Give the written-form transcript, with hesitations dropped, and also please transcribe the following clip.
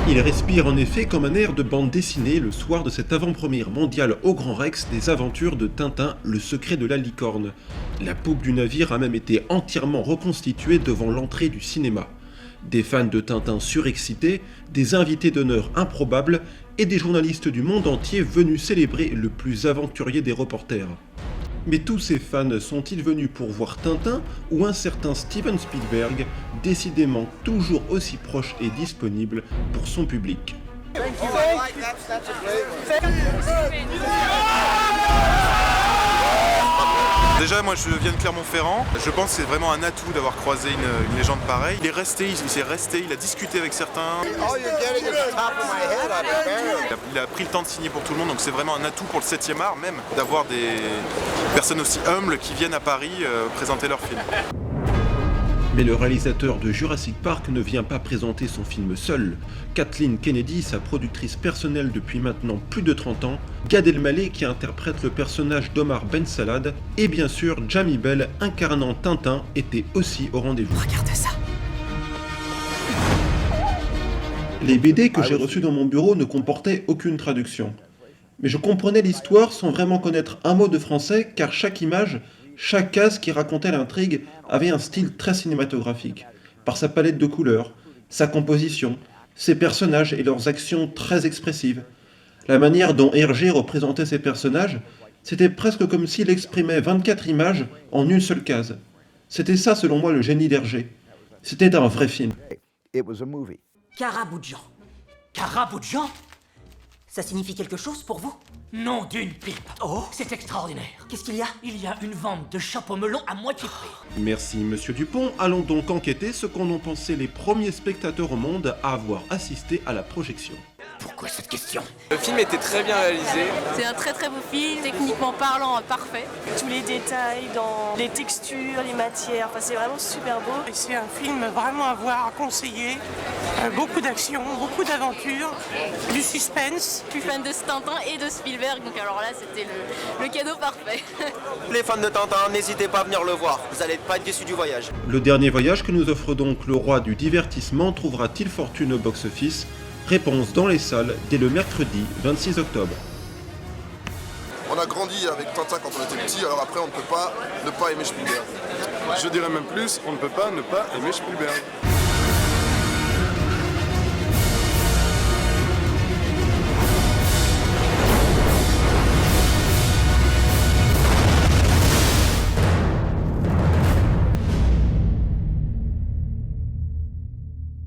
Il respire en effet comme un air de bande dessinée le soir de cette avant-première mondiale au Grand Rex des aventures de Tintin, le secret de la licorne. La poupe du navire a même été entièrement reconstituée devant l'entrée du cinéma. Des fans de Tintin surexcités, des invités d'honneur improbables et des journalistes du monde entier venus célébrer le plus aventurier des reporters. Mais tous ces fans sont-ils venus pour voir Tintin ou un certain Steven Spielberg, décidément toujours aussi proche et disponible pour son public? Déjà, moi je viens de Clermont-Ferrand. Je pense que c'est vraiment un atout d'avoir croisé une légende pareille. Il a discuté avec certains. Il a pris le temps de signer pour tout le monde, donc c'est vraiment un atout pour le 7e art même, d'avoir des personnes aussi humbles qui viennent à Paris présenter leur film. Mais le réalisateur de Jurassic Park ne vient pas présenter son film seul. Kathleen Kennedy, sa productrice personnelle depuis maintenant plus de 30 ans, Gad Elmaleh qui interprète le personnage d'Omar Ben Salad, et bien sûr Jamie Bell incarnant Tintin étaient aussi au rendez-vous. Regarde ça. Les BD que j'ai reçus dans mon bureau ne comportaient aucune traduction. Mais je comprenais l'histoire sans vraiment connaître un mot de français car chaque image, chaque case qui racontait l'intrigue avait un style très cinématographique, par sa palette de couleurs, sa composition, ses personnages et leurs actions très expressives. La manière dont Hergé représentait ses personnages, c'était presque comme s'il exprimait 24 images en une seule case. C'était ça selon moi le génie d'Hergé. C'était un vrai film. Caraboudjan. Caraboudjan? Ça signifie quelque chose pour vous? Nom d'une pipe. Oh, C'est extraordinaire. qu'est-ce qu'il y a? Il y a une vente de chapeaux melon à moitié prix. Merci Monsieur Dupont, allons donc enquêter ce qu'en ont pensé les premiers spectateurs au monde à avoir assisté à la projection. Pourquoi cette question? Le film était très bien réalisé. C'est un très très beau film, techniquement parlant, parfait. Tous les détails dans les textures, les matières, enfin c'est vraiment super beau. Et c'est un film vraiment à voir, à conseiller. Beaucoup d'action, beaucoup d'aventure, du suspense. Je suis fan de Tintin et de Spielberg, donc alors là c'était le cadeau parfait. Les fans de Tintin, n'hésitez pas à venir le voir. Vous allez pas être déçus du voyage. Le dernier voyage que nous offre donc le roi du divertissement trouvera-t-il fortune au box-office? Réponse dans les salles dès le mercredi 26 octobre. On a grandi avec Tintin quand on était petit, alors après on ne peut pas ne pas aimer Spielberg. Je dirais même plus, on ne peut pas ne pas aimer Spielberg.